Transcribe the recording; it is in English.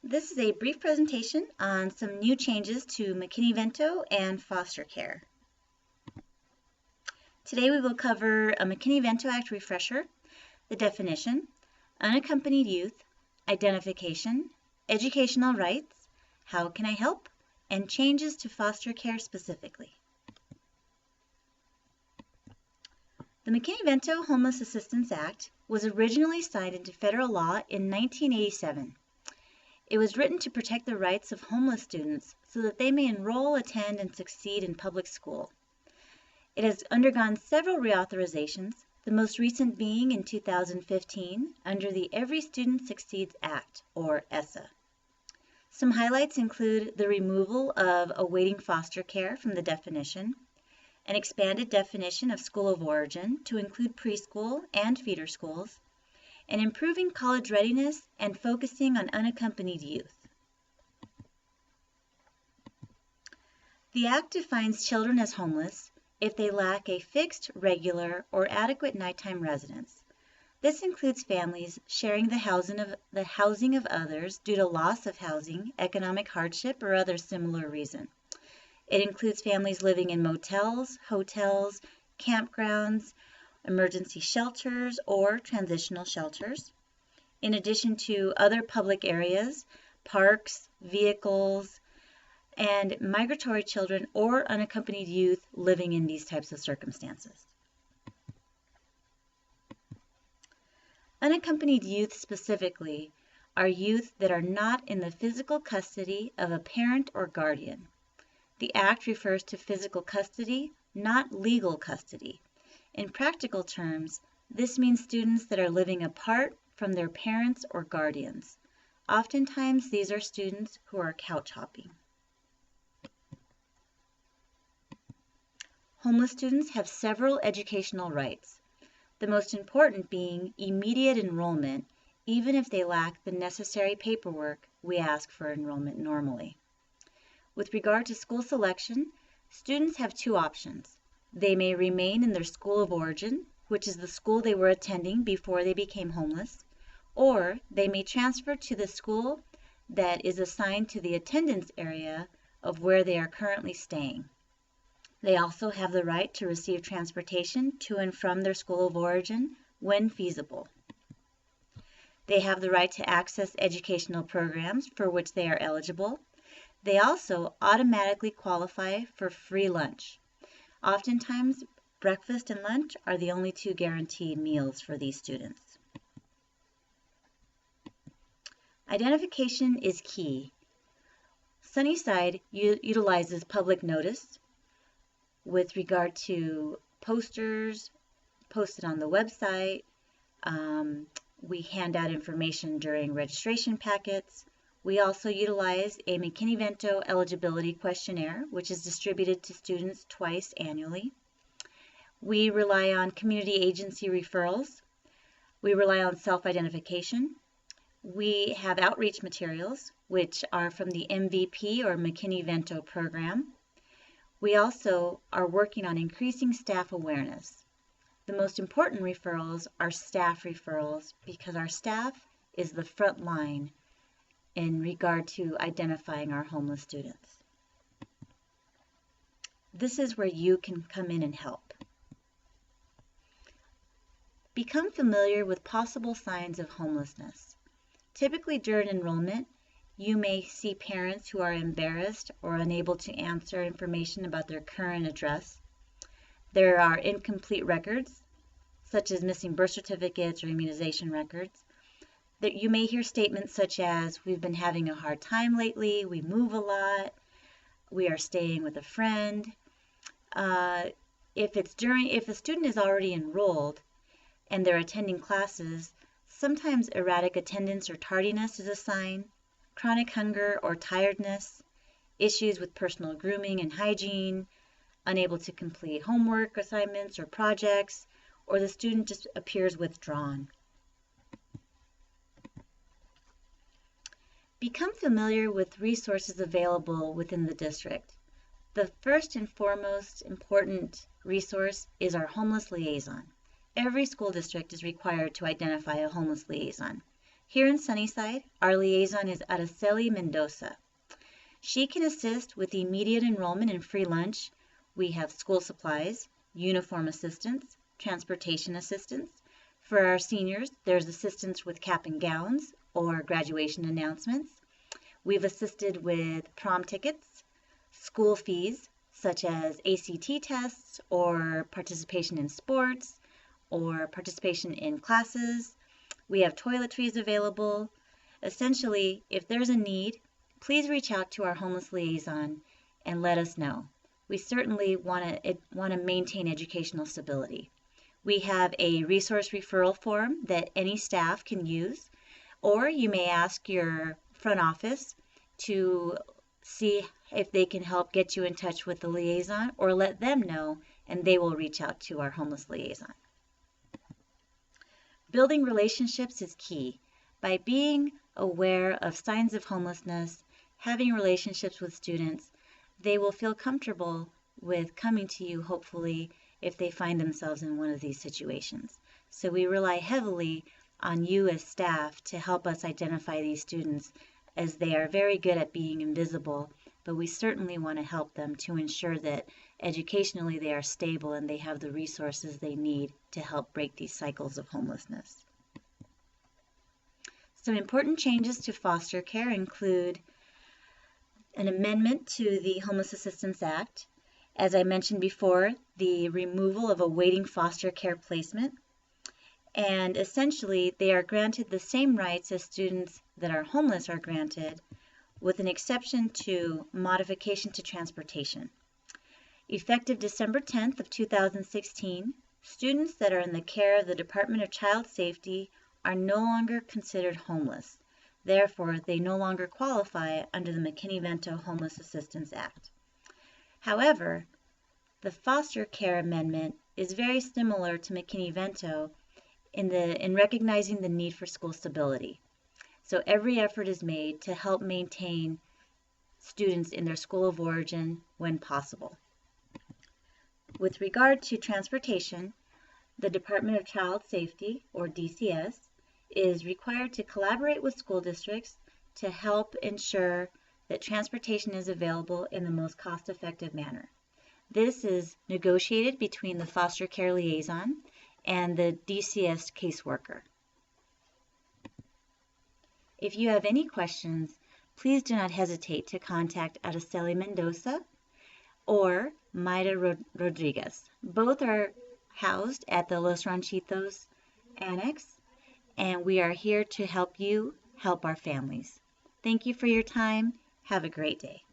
This is a brief presentation on some new changes to McKinney Vento and foster care. Today we will cover a McKinney Vento Act refresher, the definition, unaccompanied youth, identification, educational rights, how can I help, and changes to foster care specifically. The McKinney Vento Homeless Assistance Act was originally signed into federal law in 1987. It was written to protect the rights of homeless students so that they may enroll, attend, and succeed in public school. It has undergone several reauthorizations, the most recent being in 2015 under the Every Student Succeeds Act, or ESSA. Some highlights include the removal of awaiting foster care from the definition, an expanded definition of school of origin to include preschool and feeder schools, and improving college readiness and focusing on unaccompanied youth. The Act defines children as homeless if they lack a fixed, regular, or adequate nighttime residence. This includes families sharing the housing of others due to loss of housing, economic hardship, or other similar reason. It includes families living in motels, hotels, campgrounds, emergency shelters, or transitional shelters, in addition to other public areas, parks, vehicles, and migratory children or unaccompanied youth living in these types of circumstances. Unaccompanied youth specifically are youth that are not in the physical custody of a parent or guardian. The Act refers to physical custody, not legal custody. In practical terms, this means students that are living apart from their parents or guardians. Oftentimes, these are students who are couch hopping. Homeless students have several educational rights, the most important being immediate enrollment, even if they lack the necessary paperwork we ask for enrollment normally. With regard to school selection, students have two options. They may remain in their school of origin, which is the school they were attending before they became homeless, or they may transfer to the school that is assigned to the attendance area of where they are currently staying. They also have the right to receive transportation to and from their school of origin when feasible. They have the right to access educational programs for which they are eligible. They also automatically qualify for free lunch. Oftentimes, breakfast and lunch are the only two guaranteed meals for these students. Identification is key. Sunnyside utilizes public notice with regard to posters posted on the website. We hand out information during registration packets. We also utilize a McKinney Vento eligibility questionnaire, which is distributed to students twice annually. We rely on community agency referrals. We rely on self-identification. We have outreach materials, which are from the MVP or McKinney Vento program. We also are working on increasing staff awareness. The most important referrals are staff referrals because our staff is the front line in regard to identifying our homeless students. This is where you can come in and help. Become familiar with possible signs of homelessness. Typically during enrollment, you may see parents who are embarrassed or unable to answer information about their current address. There are incomplete records, such as missing birth certificates or immunization records. That you may hear statements such as, we've been having a hard time lately, we move a lot, we are staying with a friend. If a student is already enrolled and they're attending classes, sometimes erratic attendance or tardiness is a sign, chronic hunger or tiredness, issues with personal grooming and hygiene, unable to complete homework assignments or projects, or the student just appears withdrawn. Become familiar with resources available within the district. The first and foremost important resource is our homeless liaison. Every school district is required to identify a homeless liaison. Here in Sunnyside, our liaison is Araceli Mendoza. She can assist with immediate enrollment and free lunch. We have school supplies, uniform assistance, transportation assistance. For our seniors, there's assistance with cap and gowns or graduation announcements. We've assisted with prom tickets, school fees such as ACT tests or participation in sports or participation in classes. We have toiletries available. Essentially, if there's a need, please reach out to our homeless liaison and let us know. We certainly want to maintain educational stability. We have a resource referral form that any staff can use, or you may ask your front office to see if they can help get you in touch with the liaison, or let them know and they will reach out to our homeless liaison. Building relationships is key. By being aware of signs of homelessness, having relationships with students, they will feel comfortable with coming to you, hopefully, if they find themselves in one of these situations. So we rely heavily on you as staff to help us identify these students, as they are very good at being invisible, but we certainly want to help them to ensure that educationally they are stable and they have the resources they need to help break these cycles of homelessness. Some important changes to foster care include an amendment to the Homeless Assistance Act. As I mentioned before, the removal of awaiting foster care placement. And essentially, they are granted the same rights as students that are homeless are granted, with an exception to modification to transportation. Effective December 10th of 2016, students that are in the care of the Department of Child Safety are no longer considered homeless. Therefore, they no longer qualify under the McKinney-Vento Homeless Assistance Act. However, the foster care amendment is very similar to McKinney-Vento in recognizing the need for school stability. So every effort is made to help maintain students in their school of origin when possible. With regard to transportation, the Department of Child Safety, or DCS, is required to collaborate with school districts to help ensure that transportation is available in the most cost-effective manner. This is negotiated between the foster care liaison and the DCS caseworker. If you have any questions, please do not hesitate to contact Araceli Mendoza or Mayra Rodriguez. Both are housed at the Los Ranchitos Annex, and we are here to help you help our families. Thank you for your time. Have a great day.